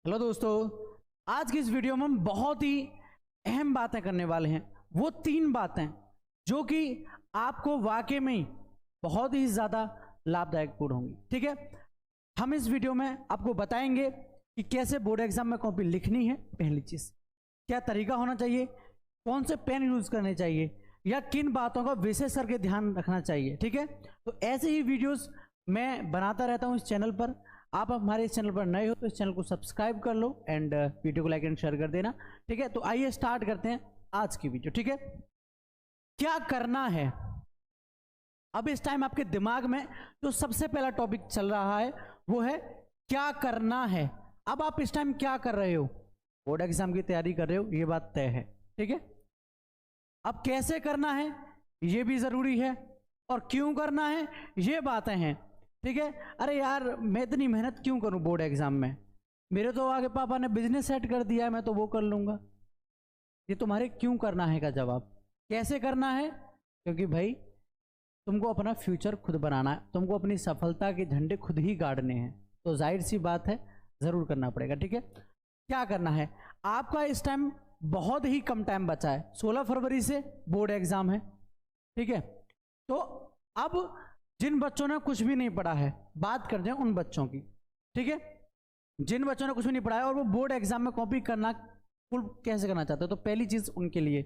Hello दोस्तों, आज की इस वीडियो में हम बहुत ही अहम बातें करने वाले हैं। वो 3 बातें जो कि आपको वाकई में बहुत ही ज़्यादा लाभदायक पूर्ण होंगी। ठीक है, हम इस वीडियो में आपको बताएंगे कि कैसे बोर्ड एग्जाम में कॉपी लिखनी है, पहली चीज़ क्या तरीका होना चाहिए, कौन से पेन यूज़ करने चाहिए, या किन बातों का विशेष करके ध्यान रखना चाहिए। ठीक है, तो ऐसे ही वीडियोस मैं बनाता रहता हूँ इस चैनल पर। आप हमारे इस चैनल पर नए हो तो इस चैनल को सब्सक्राइब कर लो एंड वीडियो को लाइक एंड शेयर कर देना। ठीक है, तो आइए स्टार्ट करते हैं आज की वीडियो। ठीक है, क्या करना है। अब इस टाइम आपके दिमाग में जो सबसे पहला टॉपिक चल रहा है वो है क्या करना है। अब आप इस टाइम क्या कर रहे हो, बोर्ड एग्जाम की तैयारी कर रहे हो, ये बात तय है। ठीक है, अब कैसे करना है ये भी जरूरी है और क्यों करना है ये बातें हैं। ठीक है, अरे यार मैं इतनी मेहनत क्यों करूं बोर्ड एग्जाम में, मेरे तो आगे पापा ने बिजनेस सेट कर दिया है, मैं तो वो कर लूंगा। ये तुम्हारे क्यों करना है का जवाब। कैसे करना है, क्योंकि भाई तुमको अपना फ्यूचर खुद बनाना है, तुमको अपनी सफलता के झंडे खुद ही गाड़ने हैं, तो जाहिर सी बात है जरूर करना पड़ेगा। ठीक है, क्या करना है। आपका इस टाइम बहुत ही कम टाइम बचा है, 16 फरवरी से बोर्ड एग्जाम है। ठीक है, तो अब जिन बच्चों ने कुछ भी नहीं पढ़ा है, बात करते हैं उन बच्चों की। ठीक है, जिन बच्चों ने कुछ भी नहीं पढ़ा है और वो बोर्ड एग्जाम में कॉपी करना फुल कैसे करना चाहते हो, तो पहली चीज उनके लिए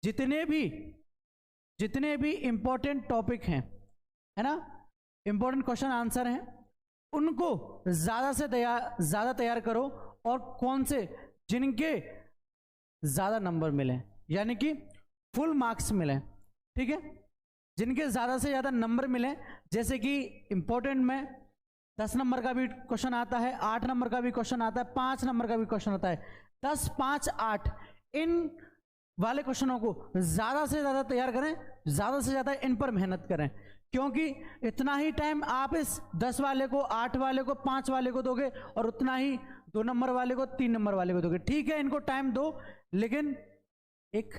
जितने भी इंपॉर्टेंट टॉपिक हैं, है ना, इंपॉर्टेंट क्वेश्चन आंसर हैं, उनको ज्यादा से ज्यादा तैयार करो। और कौन से जिनके ज्यादा नंबर मिले, यानी कि फुल मार्क्स मिले। ठीक है, जिनके ज्यादा से ज्यादा नंबर मिले, जैसे कि इंपॉर्टेंट में 10 नंबर का भी क्वेश्चन आता है, 8 नंबर का भी क्वेश्चन आता है, 5 नंबर का भी क्वेश्चन आता है, 10, 5, 8 इन वाले क्वेश्चनों को ज्यादा से ज्यादा तैयार करें, ज्यादा से ज्यादा इन पर मेहनत करें, क्योंकि इतना ही टाइम आप इस 10 वाले को, 8 वाले को, 5 वाले को दोगे और उतना ही 2 नंबर वाले को, 3 नंबर वाले को दोगे। ठीक है, इनको टाइम दो लेकिन एक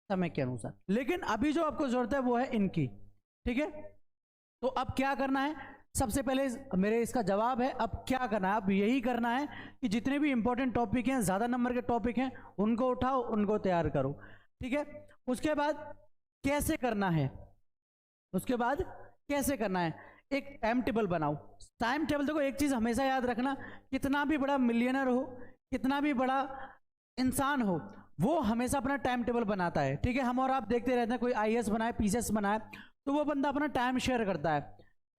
समय के अनुसार। लेकिन अभी जो आपको जरूरत है वो है इनकी। ठीक है, तो अब क्या करना है, सबसे पहले मेरे इसका जवाब है अब क्या करना है। अब यही करना है कि जितने भी इंपॉर्टेंट टॉपिक हैं, ज्यादा नंबर के टॉपिक हैं, उनको उठाओ, उनको तैयार करो। ठीक है, उसके बाद कैसे करना है, उसके बाद कैसे करना है, एक टाइम टेबल बनाओ। टाइम टेबल देखो, एक चीज हमेशा याद रखना, कितना भी बड़ा मिलियनर हो, कितना भी बड़ा इंसान हो, वो हमेशा अपना टाइम टेबल बनाता है। ठीक है, हम और आप देखते रहते हैं, कोई आईएएस बनाए, पीसीएस बनाए, तो वो बंदा अपना टाइम शेयर करता है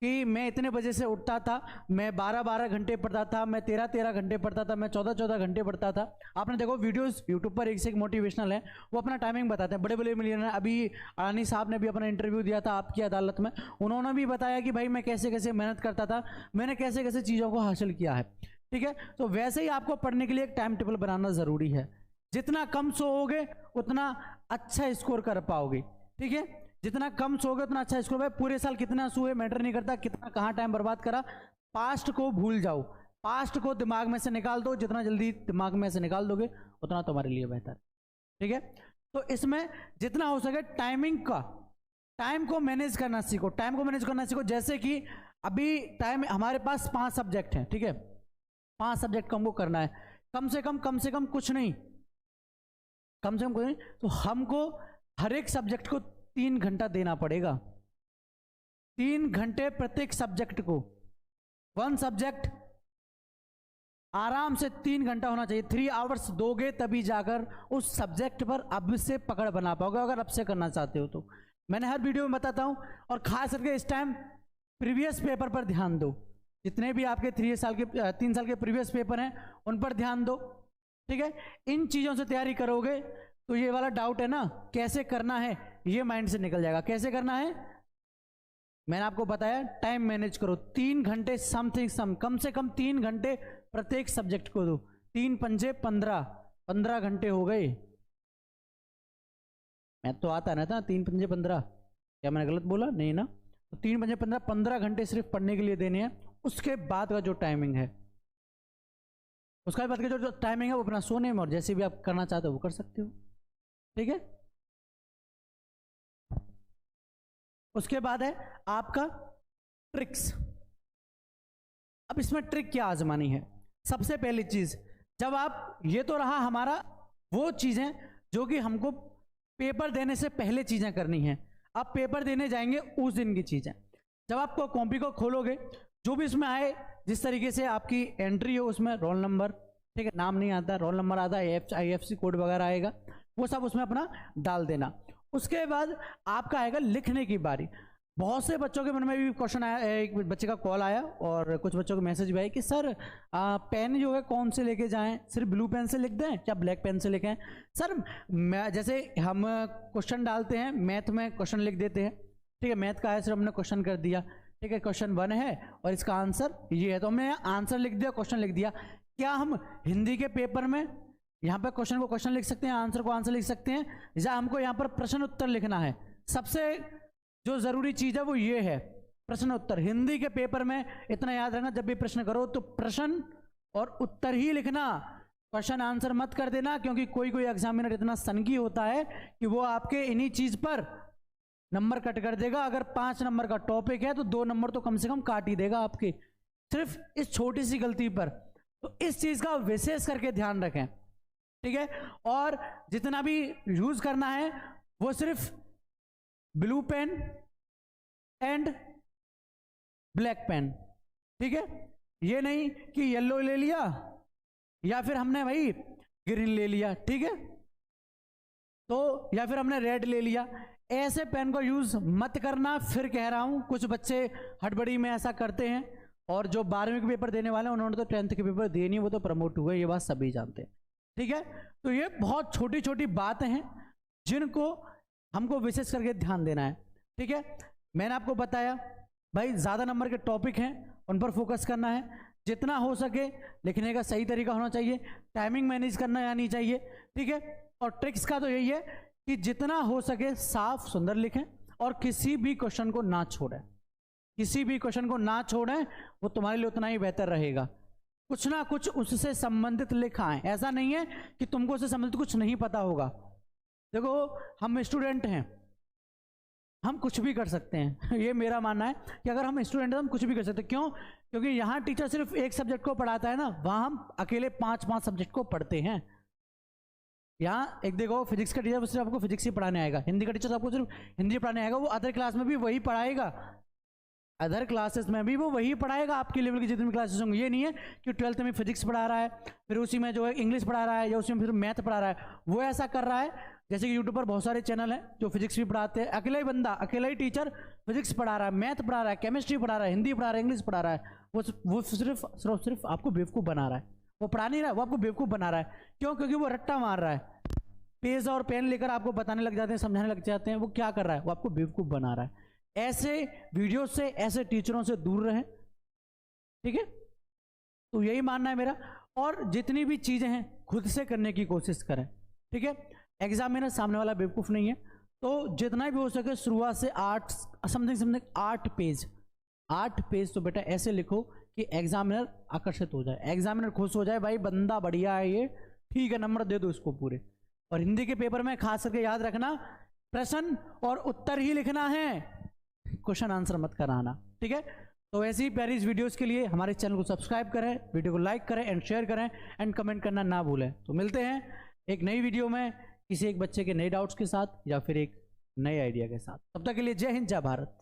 कि मैं इतने बजे से उठता था, मैं 12-12 घंटे पढ़ता था, मैं 13-13 घंटे पढ़ता था, मैं 14-14 घंटे पढ़ता था। आपने देखो वीडियोस यूट्यूब पर एक से एक मोटिवेशनल है, वो अपना टाइमिंग बताते हैं। बड़े बड़े मिलियनर, अभी अडानी साहब ने भी अपना इंटरव्यू दिया था आपकी अदालत में, उन्होंने भी बताया कि भाई मैं कैसे कैसे मेहनत करता था, मैंने कैसे कैसे चीज़ों को हासिल किया है। ठीक है, तो वैसे ही आपको पढ़ने के लिए एक टाइम टेबल बनाना ज़रूरी है। जितना कम सोओगे उतना अच्छा स्कोर कर पाओगे। ठीक है, जितना कम सोओगे उतना अच्छा स्कोर। पूरे साल कितना सोए मैटर नहीं करता, कितना कहाँ टाइम बर्बाद करा, पास्ट को भूल जाओ, पास्ट को दिमाग में से निकाल दो। जितना जल्दी दिमाग में से निकाल दोगे उतना तुम्हारे लिए बेहतर। ठीक है, तो इसमें जितना हो सके टाइम को मैनेज करना सीखो, टाइम को मैनेज करना सीखो। जैसे कि अभी टाइम हमारे पास 5 सब्जेक्ट हैं। ठीक है, 5 सब्जेक्ट को हमको करना है, कम से कम कुछ नहीं, कम से कम कुछ नहीं, तो हमको हर एक सब्जेक्ट को 3 घंटा देना पड़ेगा। 3 घंटे प्रत्येक सब्जेक्ट को, 1 सब्जेक्ट आराम से 3 घंटा होना चाहिए। 3 आवर्स दोगे तभी जाकर उस सब्जेक्ट पर अब से पकड़ बना पाओगे, अगर अब से करना चाहते हो तो। मैंने हर वीडियो में बताता हूं, और खास करके इस टाइम प्रीवियस पेपर पर ध्यान दो। जितने भी आपके 3 साल के प्रीवियस पेपर हैं उन पर ध्यान दो। ठीक है, इन चीजों से तैयारी करोगे तो ये वाला डाउट है ना कैसे करना है, ये माइंड से निकल जाएगा। कैसे करना है मैंने आपको बताया, टाइम मैनेज करो। 3 घंटे समथिंग कम से कम 3 घंटे प्रत्येक सब्जेक्ट को दो। 3 पंजे 15 घंटे हो गए। मैं तो आता ना था, 3 पंजे 15, क्या मैंने गलत बोला नहीं ना। तो 3 पंजे 15 घंटे सिर्फ पढ़ने के लिए देने हैं। उसके बाद का जो टाइमिंग है, उसके बाद का जो टाइमिंग है वो अपना सोने में और जैसे भी आप करना चाहते हो वो कर सकते हो। ठीक है, उसके बाद है आपका ट्रिक्स। अब इसमें ट्रिक क्या आजमानी है। सबसे पहली चीज, जब आप, ये तो रहा हमारा वो चीजें जो कि हमको पेपर देने से पहले चीजें करनी है। अब पेपर देने जाएंगे उस दिन की चीजें। जब आप कॉपी को खोलोगे, जो भी इसमें आए, जिस तरीके से आपकी एंट्री हो उसमें रोल नंबर, ठीक है, नाम नहीं आता, रोल नंबर आता है, IFSC कोड वगैरह आएगा, वो सब उसमें अपना डाल देना। उसके बाद आपका आएगा लिखने की बारी। बहुत से बच्चों के मन में भी क्वेश्चन आया, एक बच्चे का कॉल आया और कुछ बच्चों का मैसेज भी आया कि सर पेन जो है कौन से लेके जाएं, सिर्फ ब्लू पेन से लिख दें या ब्लैक पेन से लिखें। सर जैसे हम क्वेश्चन डालते हैं, मैथ में क्वेश्चन लिख देते हैं, ठीक है, मैथ का है, सिर्फ हमने क्वेश्चन कर दिया, ठीक है, क्वेश्चन 1 है और इसका आंसर ये है, तो हमने आंसर लिख दिया, क्वेश्चन लिख दिया। क्या हम हिंदी के पेपर में यहाँ पर क्वेश्चन को क्वेश्चन लिख सकते हैं, आंसर को आंसर लिख सकते हैं, या हमको यहाँ पर प्रश्न उत्तर लिखना है? सबसे जो जरूरी चीज है वो ये है, प्रश्न उत्तर। हिंदी के पेपर में इतना याद रखना, जब भी प्रश्न करो तो प्रश्न और उत्तर ही लिखना, क्वेश्चन आंसर मत कर देना, क्योंकि कोई कोई एग्जामिनर इतना सनकी होता है कि वो आपके इन्हीं चीज पर नंबर कट कर देगा। अगर 5 नंबर का टॉपिक है तो 2 नंबर तो कम से कम काट ही देगा आपके, सिर्फ इस छोटी सी गलती पर। तो इस चीज का विशेष करके ध्यान रखें, ठीक है। और जितना भी यूज करना है वो सिर्फ blue pen and black pen, ठीक है। ये नहीं कि येलो ले लिया या फिर हमने भाई ग्रीन ले लिया, ठीक है, तो या फिर हमने रेड ले लिया। ऐसे पेन को यूज मत करना। फिर कह रहा हूं, कुछ बच्चे हड़बड़ी में ऐसा करते हैं, और जो 12वीं के पेपर देने वाले हैं उन्होंने तो 10th के पेपर दिए नहीं, वो तो प्रमोट हुए, ये बात सभी जानते हैं, ठीक है। तो ये बहुत छोटी छोटी बातें हैं जिनको हमको विशेष करके ध्यान देना है, ठीक है। मैंने आपको बताया भाई ज़्यादा नंबर के टॉपिक हैं, उन पर फोकस करना है, जितना हो सके लिखने का सही तरीका होना चाहिए, टाइमिंग मैनेज करना आनी चाहिए, ठीक है। और ट्रिक्स का तो यही है कि जितना हो सके साफ सुंदर लिखें और किसी भी क्वेश्चन को ना छोड़ें, किसी भी क्वेश्चन को ना छोड़ें, वो तुम्हारे लिए उतना ही बेहतर रहेगा। कुछ ना कुछ उससे संबंधित लिखाएं, ऐसा नहीं है कि तुमको उससे संबंधित कुछ नहीं पता होगा। देखो हम स्टूडेंट हैं, हम कुछ भी कर सकते हैं ये मेरा मानना है कि अगर हम स्टूडेंट हैं हम कुछ भी कर सकते हैं। क्यों? क्योंकि यहाँ टीचर सिर्फ एक सब्जेक्ट को पढ़ाता है ना, वहाँ हम अकेले 5 सब्जेक्ट को पढ़ते हैं। यहाँ एक देखो फिजिक्स का टीचर सिर्फ आपको फिजिक्स ही पढ़ाने आएगा, हिंदी का टीचर आपको सिर्फ हिंदी पढ़ाने आएगा, वो अदर क्लास में भी वही पढ़ाएगा, अदर क्लासेस में भी वो वही पढ़ाएगा, आपके लेवल की जितनी क्लासेस होंगी। ये नहीं है कि 12th में फिजिक्स पढ़ा रहा है, फिर उसी में जो है इंग्लिश पढ़ा रहा है, या उसी में फिर मैथ पढ़ा रहा है, वो ऐसा कर रहा है। जैसे कि यूट्यूब पर बहुत सारे चैनल हैं जो फिजिक्स भी पढ़ाते हैं, अकेला ही बंदा, अकेला ही टीचर फिजिक्स पढ़ा रहा है, मैथ पढ़ा रहा है, केमिस्ट्री पढ़ा रहा है, हिंदी पढ़ा रहा है, इंग्लिश पढ़ा रहा है, वो सिर्फ आपको बेवकूफ़ बना रहा है, वो पढ़ा नहीं रहा है, वो आपको बेवकूफ़ बना रहा है। क्यों? क्योंकि वो रट्टा मार रहा है, पेज और पेन लेकर आपको बताने लग जाते हैं, समझाने लग जाते हैं। वो क्या कर रहा है? वो आपको बेवकूफ़ बना रहा है। ऐसे वीडियो से, ऐसे टीचरों से दूर रहें, ठीक है। तो यही मानना है मेरा। और जितनी भी चीज़ें हैं खुद से करने की कोशिश करें, ठीक है। एग्जामिनर सामने वाला बेवकूफ़ नहीं है, तो जितना भी हो सके शुरुआत से 8 पेज तो बेटा ऐसे लिखो कि एग्जामिनर आकर्षित हो जाए, एग्जामिनर खुश हो जाए, भाई बंदा बढ़िया है ये, ठीक है, नंबर दे दो इसको पूरे। और हिंदी के पेपर में खास करके याद रखना, प्रश्न और उत्तर ही लिखना है, क्वेश्चन आंसर मत कराना, ठीक है। तो ऐसी प्यारी वीडियोस के लिए हमारे चैनल को सब्सक्राइब करें, वीडियो को लाइक करें एंड शेयर करें एंड कमेंट करना ना भूलें। तो मिलते हैं एक नई वीडियो में किसी एक बच्चे के नए डाउट्स के साथ या फिर एक नए आइडिया के साथ। तब तक के लिए जय हिंद, जय भारत।